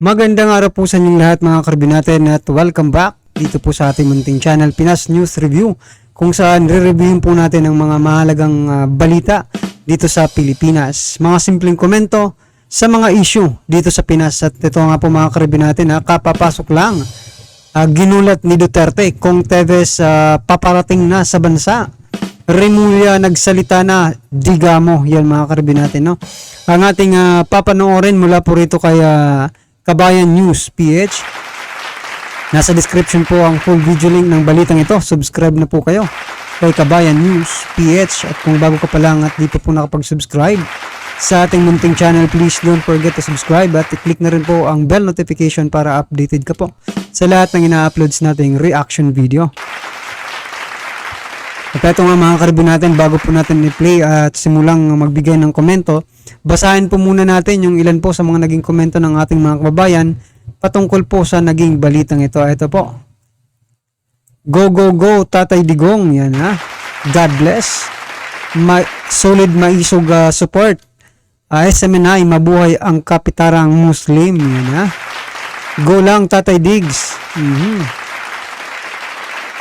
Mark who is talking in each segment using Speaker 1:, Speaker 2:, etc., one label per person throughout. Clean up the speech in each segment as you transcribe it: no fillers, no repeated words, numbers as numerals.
Speaker 1: Magandang araw po sa inyong lahat mga karbi natin at welcome back dito po sa ating munting channel Pinas News Review, kung saan re-reviewin po natin ang mga mahalagang balita dito sa Pilipinas. Mga simpleng komento sa mga issue dito sa Pinas. At ito nga po mga karbi natin, kapapasok lang, ginulat ni Duterte kung Teves paparating na sa bansa. Remulla nagsalita na, digamo. Yan mga karbi natin, no? Ang ating papanoorin mula po rito kay Kabayan News PH. Nasa description po ang full video link ng balitang ito. Subscribe na po kayo kay Kabayan News PH. At kung bago ka pa lang at di pa po nakapag-subscribe sa ating munting channel, please don't forget to subscribe at i-click na rin po ang bell notification para updated ka po sa lahat ng ina-uploads nating reaction video. At ito nga mga karbi natin, bago po natin i-play at simulang magbigay ng komento, basahin po muna natin yung ilan po sa mga naging komento ng ating mga kababayan patungkol po sa naging balitang ito. Ito po. Go, go, go, Tatay Digong. Yan ha. God bless. Solid maisog support. SMNI, mabuhay ang kapitarang Muslim. Yan ha. Go lang, Tatay Diggs.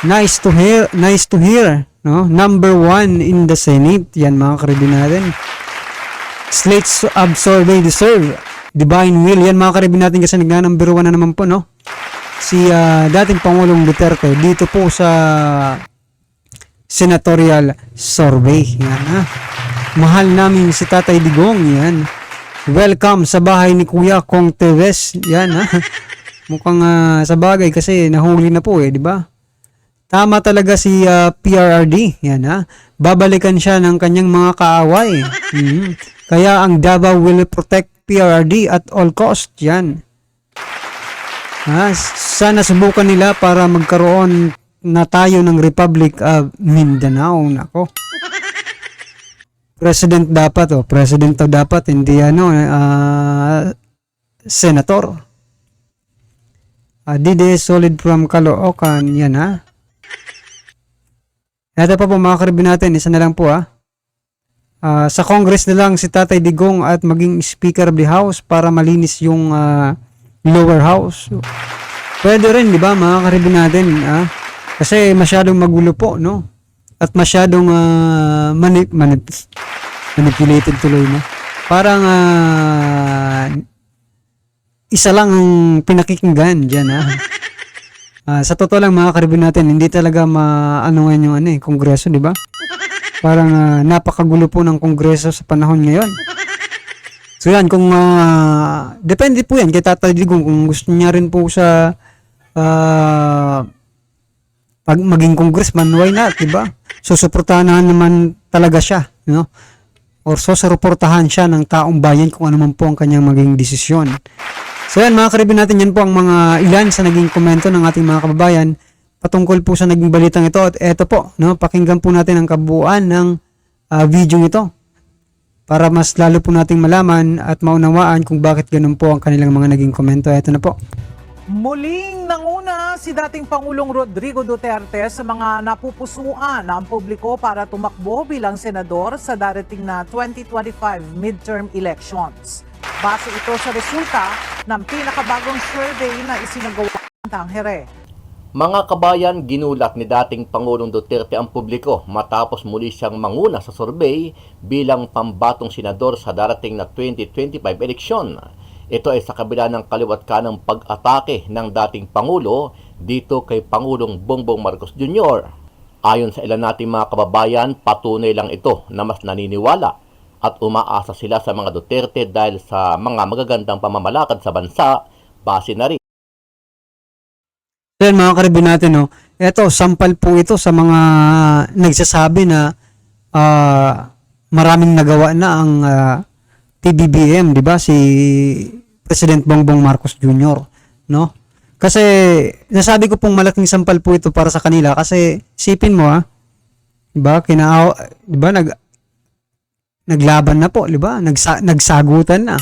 Speaker 1: Nice to hear. No? Number 1 in the Senate. Yan mga karibin natin. Slates absorb they deserve. Divine will. Yan mga karibin natin kasi number 1 na naman po, no? Si dating Pangulong Duterte dito po sa senatorial survey. Yan ha. Mahal namin si Tatay Digong. Yan. Welcome sa bahay ni Kuya Kong Teves. Yan ha. Mukhang sa bagay kasi nahuli na po di ba? Tama talaga si PRRD. Yan ha. Babalikan siya ng kanyang mga kaaway. Kaya ang Davao will protect PRRD at all cost. Yan. Sana subukan nila para magkaroon na tayo ng Republic of Mindanao. Nako. President dapat. President to dapat. Hindi senator. Dide solid from Caloocan. Yan ha. Ito pa po mga karibin natin, isa na lang po sa Congress na lang si Tatay Digong at maging Speaker of the House para malinis yung lower house. Pwede rin, di ba mga karibin natin? Kasi masyadong magulo po, no? At masyadong manipulated tuloy, no? Parang isa lang ang pinakikinggan dyan, sa totoo lang mga karibin natin, hindi talaga maanungan yung kongreso, di ba? Parang napakagulo po ng kongreso sa panahon ngayon. So yan, kung depende po yan kay Tatay Digong kung gusto niya rin po sa pag maging congressman, why not, di ba? So suportahan naman talaga siya, no? Or so suportahan siya ng taong bayan kung ano man po ang kanyang maging desisyon. So yan mga karibin natin, yan po ang mga ilan sa naging komento ng ating mga kababayan patungkol po sa naging balitang ito. At eto po, no, pakinggan po natin ang kabuuan ng video ito para mas lalo po nating malaman at maunawaan kung bakit ganun po ang kanilang mga naging komento. Eto na po.
Speaker 2: Muling nanguna si dating Pangulong Rodrigo Duterte sa mga napupusuan ng publiko para tumakbo bilang senador sa darating na 2025 midterm elections. Base ito sa resulta ng pinakabagong survey na isinagawa ng Tangere.
Speaker 3: Mga kabayan, ginulat ni dating Pangulong Duterte ang publiko matapos muli siyang manguna sa survey bilang pambatong senador sa darating na 2025 eleksyon. Ito ay sa kabila ng kaliwat kanang pag-atake ng dating Pangulo dito kay Pangulong Bongbong Marcos Jr. Ayon sa ilan nating mga kababayan, patunay lang ito na mas naniniwala at umaasa sila sa mga Duterte dahil sa mga magagandang pamamalakad sa bansa, base na rin.
Speaker 1: Yan mga karibin natin, no? Ito, sampal po ito sa mga nagsasabi na maraming nagawa na ang PBBM, di ba? Si President Bongbong Marcos Jr., no? Kasi nasabi ko pong malaking sampal po ito para sa kanila kasi sipin mo di ba? Di ba naglaban na po, di ba? Nagsagutan na.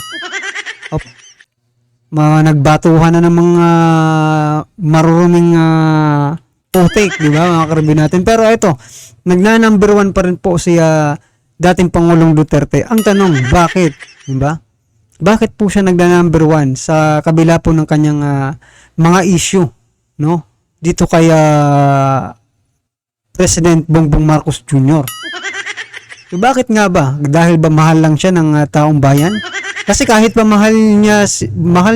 Speaker 1: Nagbatuhan na ng mga maruruming putik, di ba mga karibin natin? Pero ito, number 1 pa rin po si dating Pangulong Duterte. Ang tanong, bakit? Di ba? bakit po siya nagda-number 1 sa kabila po ng kanyang mga issue, no? Dito kay President Bongbong Marcos Jr. So, bakit nga ba? Dahil ba mahal lang siya ng taong bayan? Kasi kahit pa mahal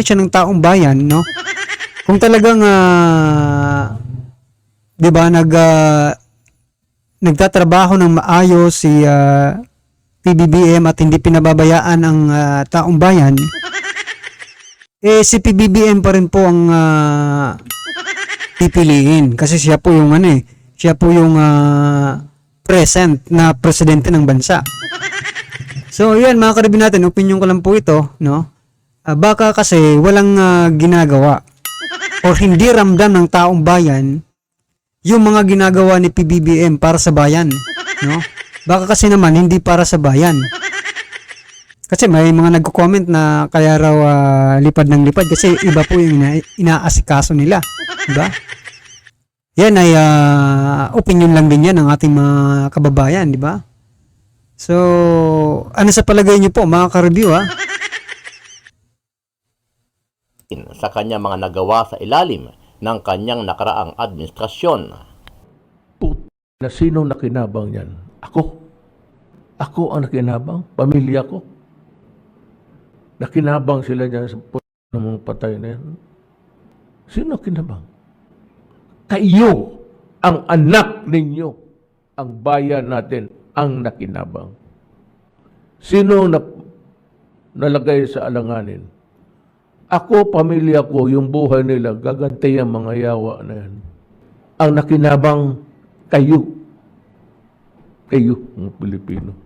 Speaker 1: siya ng taong bayan, no? Kung talagang 'di ba nagtatrabaho ng maayos si PBBM at hindi pinababayaan ang taong bayan, si PBBM pa rin po ang pipiliin kasi siya po yung present na presidente ng bansa. So, yan mga karibin natin, opinion ko lang po ito, no? Baka kasi walang ginagawa o hindi ramdam ng taong bayan yung mga ginagawa ni PBBM para sa bayan, no? Baka kasi naman hindi para sa bayan. Kasi may mga nagko-comment na kaya raw lipad ng lipad kasi iba po yung inaasikaso nila, di ba? Yan ay opinion lang din yan ng ating mga kababayan, di ba? So, ano sa palagay niyo po mga ka-review
Speaker 3: Sa kanyang mga nagawa sa ilalim ng kanyang nakaraang administrasyon.
Speaker 4: Na sino nakinabang yan? Ako. Ako ang nakinabang. Pamilya ko. Nakinabang sila dyan sa ng mga patay na yan. Sino nakinabang? Kayo, ang anak ninyo, ang bayan natin, ang nakinabang. Sino nalagay sa alanganin? Ako, pamilya ko, yung buhay nila, gagantay ang mga yawa na yan. Ang nakinabang, kayo. Kayo, mga Pilipino.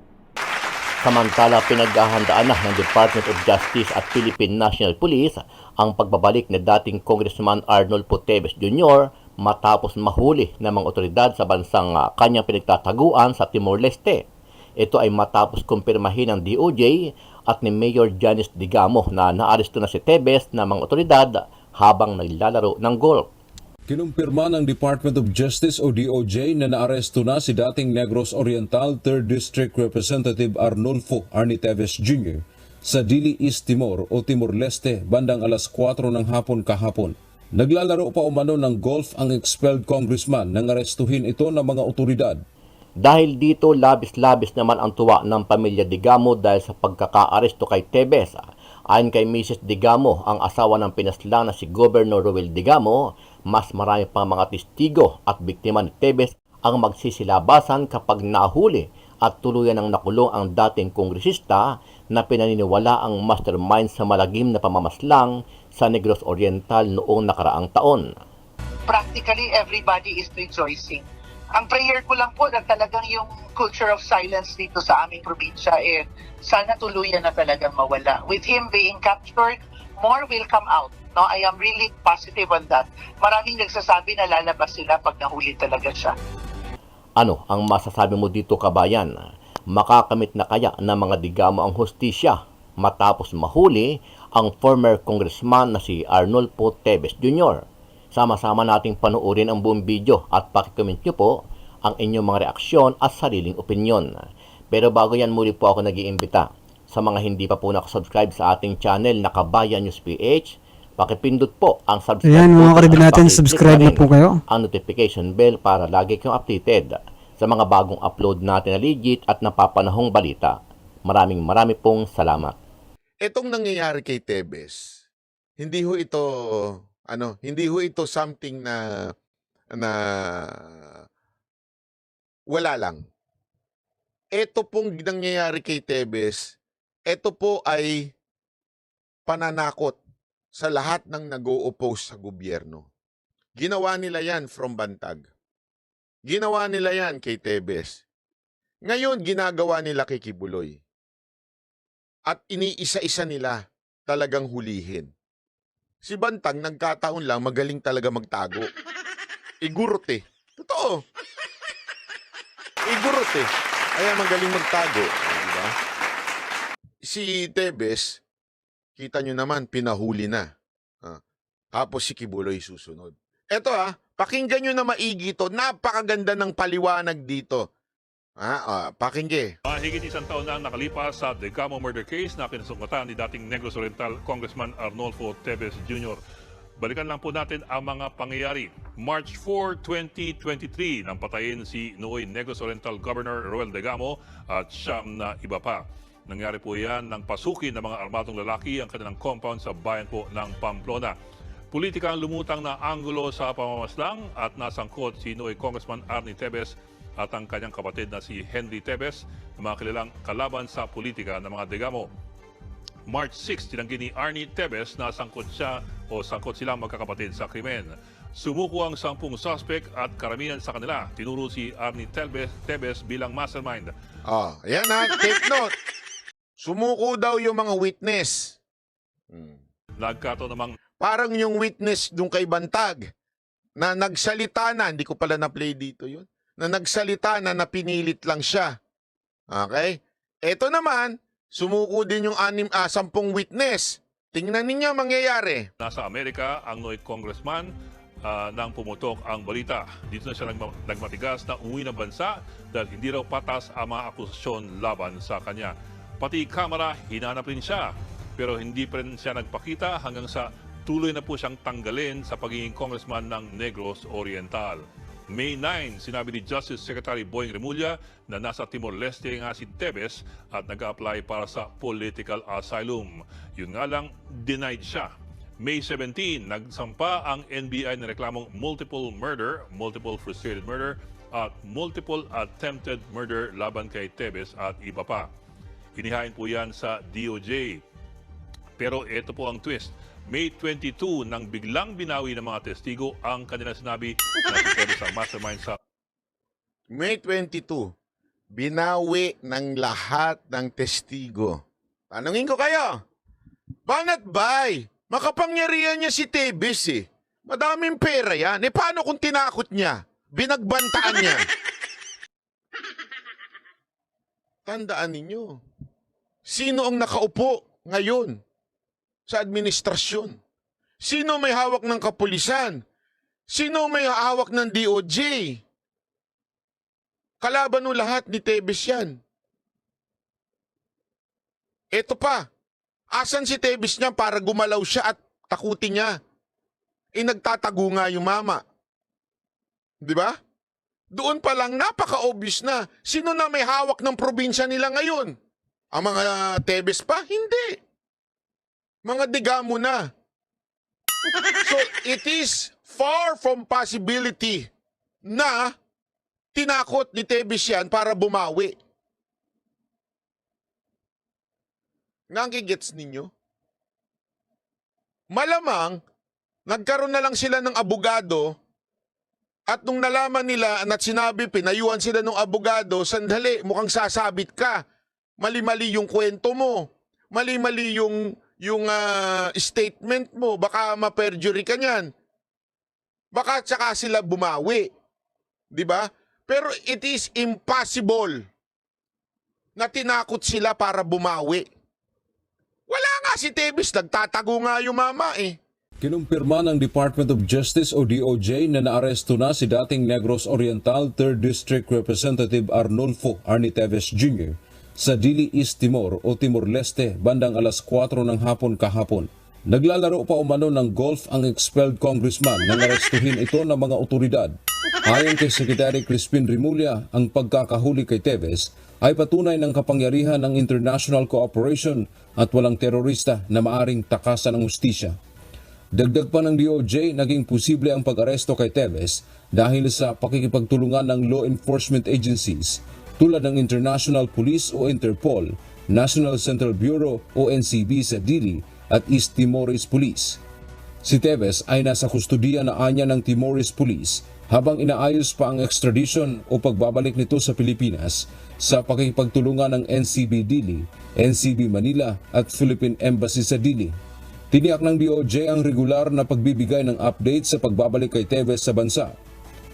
Speaker 3: Samantala, pinaghahandaan na ng Department of Justice at Philippine National Police ang pagbabalik ni dating Congressman Arnold Teves Jr. matapos mahuli ng mga otoridad sa bansang kanyang pinagtataguan sa Timor-Leste. Ito ay matapos kumpirmahin ng DOJ at ni Mayor Janice Digamo na naaresto na si Teves ng mga otoridad habang naglalaro ng golf.
Speaker 5: Kinumpirma ng Department of Justice o DOJ na naaresto na si dating Negros Oriental 3rd District Representative Arnulfo Arnie Teves Jr. sa Dili East Timor o Timor-Leste bandang alas 4 ng hapon kahapon. Naglalaro pa umano ng golf ang expelled congressman nang arestuhin ito ng mga otoridad.
Speaker 3: Dahil dito, labis-labis naman ang tuwa ng pamilya Digamo dahil sa pagkakaaresto kay Teves. Ayon kay Mrs. Digamo, ang asawa ng pinaslang na si Governor Roel Digamo, mas marami pang mga testigo at biktima ni Teves ang magsisilabasan kapag nahuli at tuluyan ng nakulong ang dating kongresista na pinaniniwala ang mastermind sa malagim na pamamaslang sa Negros Oriental noong nakaraang taon.
Speaker 6: Practically everybody is rejoicing. Ang prayer ko lang po na talagang yung culture of silence dito sa aming probinsya sana tuluyan na talagang mawala. With him being captured, more will come out. No, I am really positive on that. Maraming nagsasabi na lalabas sila pag nahuli talaga siya.
Speaker 3: Ano ang masasabi mo dito, kabayan? Makakamit na kaya ng mga Digamo ang hustisya matapos mahuli ang former congressman na si Arnold Teves Jr.? Sama-sama nating panoorin ang buong video at pakicomment nyo po ang inyong mga reaksyon at sariling opinyon. Pero bago yan, muli po ako nag-iimbita sa mga hindi pa po nakasubscribe sa ating channel na Kabayan News PH, pakipindot po ang subscribe
Speaker 1: Ayan mga
Speaker 3: button
Speaker 1: karibin
Speaker 3: at
Speaker 1: natin,
Speaker 3: pakiclick
Speaker 1: subscribe na
Speaker 3: rin
Speaker 1: po kayo.
Speaker 3: ang notification bell para lagi kayong updated sa mga bagong upload natin na legit at napapanahong balita. Maraming pong salamat.
Speaker 7: Etong nangyayari kay Teves, hindi ho ito something na wala lang. Ito pong nangyayari kay Teves, ito po ay pananakot sa lahat ng nag-o-oppose sa gobyerno. Ginawa nila yan from Bantag. Ginawa nila yan kay Teves. Ngayon, ginagawa nila kay Kibuloy. At iniisa-isa nila talagang hulihin. Si Bantag, nagkataon lang, magaling talaga magtago. Igurot eh. Totoo. Igurot eh. Kaya magaling magtago. Diba? Si Teves, kita nyo naman, pinahuli na. Tapos si Kibuloy susunod. Eto pakinggan nyo na maigi to. Napakaganda ng paliwanag dito. Pakingge.
Speaker 8: Mahigit isang taon na ang nakalipas sa Degamo murder case na kinasungkatan ni dating Negros Oriental Congressman Arnolfo Teves Jr. Balikan lang po natin ang mga pangyayari. March 4, 2023, nang patayin si Nooy Negros Oriental Governor Roel Degamo at siyam na iba pa. Nangyari po yan nang pasukin ng mga armadong lalaki ang kanilang compound sa bayan po ng Pamplona. Politika ang lumutang na anggulo sa pamamaslang at nasangkot si Nooy Congressman Arnie Teves at ang kanyang kapatid na si Henry Teves, na mga kilalang kalaban sa politika ng mga Degamo. March 6, tinanggi ni Arnie Teves na sangkot silang magkakapatid sa krimen. Sumuko ang 10 suspect at karamihan sa kanila tinuro si Arnie Teves bilang mastermind.
Speaker 7: Ayan ha, take note. Sumuko daw yung mga witness.
Speaker 8: Nagkataon namang
Speaker 7: Parang yung witness nung kay Bantag na nagsalita na, hindi ko pala na-play dito yun, na nagsalita na pinilit lang siya. Okay? Ito naman, sumuko din yung 10 witness. Tingnan ninyo ang mangyayari.
Speaker 8: nasa Amerika ang Nooy Congressman nang pumutok ang balita. Dito na siya nagmatigas na uwi ng bansa dahil hindi raw patas ang mga akusasyon laban sa kanya. Pati kamera, hinanap rin siya. Pero hindi pa rin siya nagpakita hanggang sa tuloy na po siyang tanggalin sa pagiging congressman ng Negros Oriental. May 9, sinabi ni Justice Secretary Boying Remulla na nasa Timor-Leste nga si Teves at nag-apply para sa political asylum. Yun nga lang, denied siya. May 17, nagsampa ang NBI na reklamong multiple murder, multiple frustrated murder at multiple attempted murder laban kay Teves at iba pa. Inihain po yan sa DOJ. Pero ito po ang twist. May 22 nang biglang binawi ng mga testigo ang kanilang sinabi na si Teves ang mastermind sa
Speaker 7: May 22, binawi ng lahat ng testigo. Tanungin ko kayo, banat bay? Makapangyarihan niya si Teves eh. Madaming pera yan. Paano kung tinakot niya? Binagbantaan niya. Tandaan ninyo, sino ang nakaupo ngayon sa administrasyon? Sino may hawak ng kapulisan? Sino may hawak ng DOJ? Kalaban ng lahat ni Teves yan. Ito pa, asan si Teves niya para gumalaw siya at takutin niya? Nagtatago nga yung mama. Di ba? Doon pa lang napaka-obvious na sino na may hawak ng probinsya nila ngayon. Ang mga Teves pa? Hindi. Mga Degamo na. So, it is far from possibility na tinakot ni Teves yan para bumawi. Nangigets ninyo? Malamang, nagkaroon na lang sila ng abogado at nung nalaman nila at sinabi, pinayuhan sila ng abogado, sandali, mukhang sasabit ka. Mali-mali yung kwento mo. Mali-mali yung statement mo. Baka ma-perjury ka niyan. Baka tsaka sila bumawi. Di ba? Pero it is impossible na tinakot sila para bumawi. Wala nga si Teves, nagtatago nga yung mama eh.
Speaker 5: Kinumpirma ng Department of Justice o DOJ na naaresto na si dating Negros Oriental 3rd District Representative Arnolfo Arnie Teves Jr. sa Dili East Timor o Timor-Leste bandang alas 4 ng hapon kahapon. Naglalaro pa umano ng golf ang expelled congressman nang arestuhin ito ng mga otoridad. Ayon kay Secretary Crispin Remulla, ang pagkakahuli kay Teves ay patunay ng kapangyarihan ng international cooperation at walang terorista na maaring takasan ng hustisya. Dagdag pa ng DOJ, naging posible ang pag-aresto kay Teves dahil sa pakikipagtulungan ng law enforcement agencies tulad ng International Police o Interpol, National Central Bureau o NCB sa Dili at East Timorese Police. Si Teves ay nasa kustudiya na anya ng Timorese Police habang inaayos pa ang extradition o pagbabalik nito sa Pilipinas sa pakikipagtulungan ng NCB Dili, NCB Manila at Philippine Embassy sa Dili. Tiniyak ng DOJ ang regular na pagbibigay ng update sa pagbabalik kay Teves sa bansa.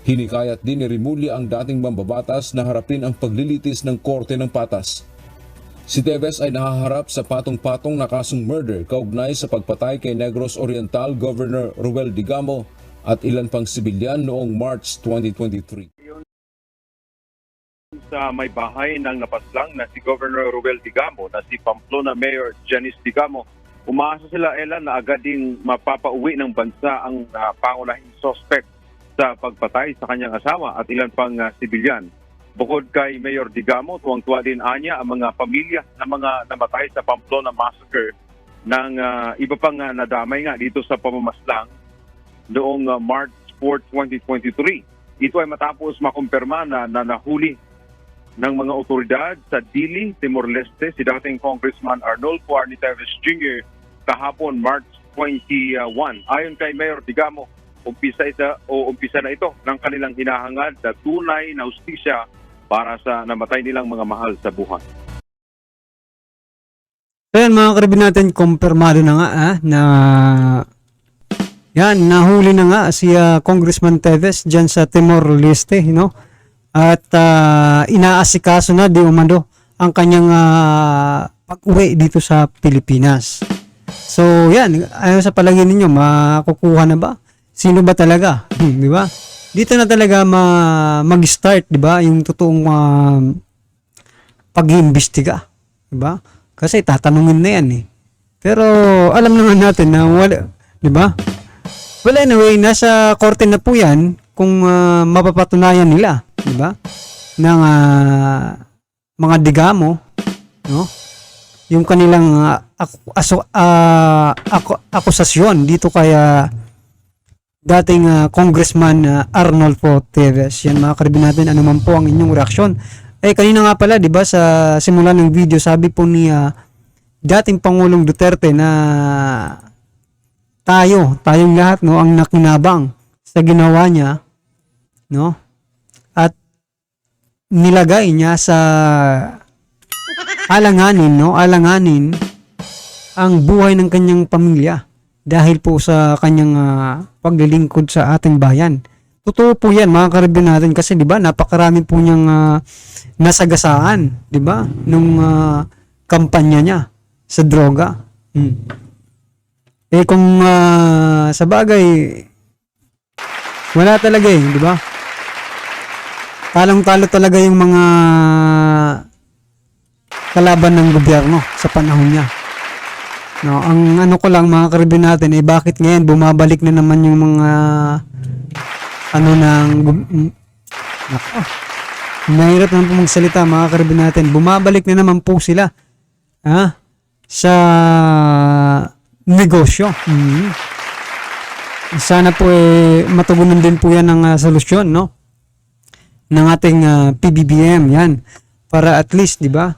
Speaker 5: Hinikayat din ni Remulla ang dating mambabatas na harapin ang paglilitis ng Korte ng Patas. Si Teves ay nahaharap sa patong-patong na kasong murder kaugnay sa pagpatay kay Negros Oriental Governor Roel Degamo at ilan pang sibilyan noong March 2023.
Speaker 9: sa may bahay ng napaslang na si Governor Ruel Digamo na si Pamplona Mayor Janice Digamo. Umaasa sila, Ella, na agad ding mapapauwi ng bansa ang pangunahing suspect sa pagpatay sa kanyang asawa at ilan pang sibilyan. Bukod kay Mayor Digamo, tuwang-tuwa din anya ang mga pamilya ng mga namatay sa Pamplona Massacre ng iba pang nadamay nga dito sa pamamaslang noong March 4, 2023. Ito ay matapos makumpirma na nahuli ng mga otoridad sa Dili, Timor-Leste si dating Congressman Arnolfo Arniteves Jr. kahapon March 21. Ayon kay Mayor Digamo, umpisa na ito ng kanilang hinahangad na tunay na hustisya para sa namatay nilang mga mahal sa buhay.
Speaker 1: Ayan mga karibin natin, kumpirmado na nga na yan, nahuli na nga si Congressman Teves dyan sa Timor-Leste, at inaasikaso na di umano ang kanyang pag-uwi dito sa Pilipinas. So yan, ayon sa palagay ninyo, makukuha na ba? Sino ba talaga? Di ba? Dito na talaga mag-start, di ba? Yung totoong pag-iimbestiga, di ba? Kasi tatanungin na yan eh. Pero alam naman natin na wala, di ba? Well, anyway, nasa korte na po yan kung mapapatunayan nila, di ba? Ng mga Digamo, no? Yung kanilang akusasyon dito kay dating Congressman Arnolfo Teves. Yan mga karibin natin, ano man po ang inyong reaksyon. Kanina nga pala, di ba, sa simula ng video, sabi po ni dating Pangulong Duterte na tayong lahat, no, ang nakinabang sa ginawa niya, no? At nilagay niya sa alanganin ang buhay ng kanyang pamilya dahil po sa kanyang paglilingkod sa ating bayan. Totoo po yan mga karibin natin kasi di ba napakarami po niyang nasagasaan, di ba, nung kampanya niya sa droga. Kung sa bagay wala talaga di ba? Talong-talo talaga yung mga kalaban ng gobyerno sa panahon niya. No, ang ano ko lang mga karibin natin bakit ngayon bumabalik na naman yung mga mahirap naman po magsalita mga karibin natin. Bumabalik na naman po sila sa negosyo. Sana po matugunan din po yan ng solusyon, no? Ng ating PBBM yan. Para at least, di ba,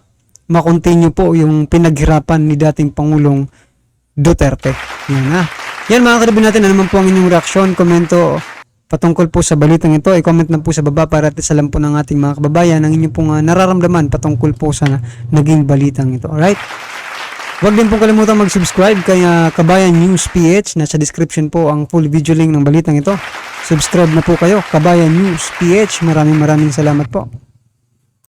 Speaker 1: makontinue po yung pinaghirapan ni dating Pangulong Duterte. Yan mga karibin natin, ano naman po ang inyong reaksyon, komento patungkol po sa balitang ito, i-comment na po sa baba para at least alam po ng ating mga kababayan ang inyong pong nararamdaman patungkol po sa naging balitang ito. Alright? Huwag din po kalimutan mag-subscribe kay Kabayan News PH. Nasa description po ang full video link ng balitang ito. Subscribe na po kayo, Kabayan News PH. Maraming salamat po.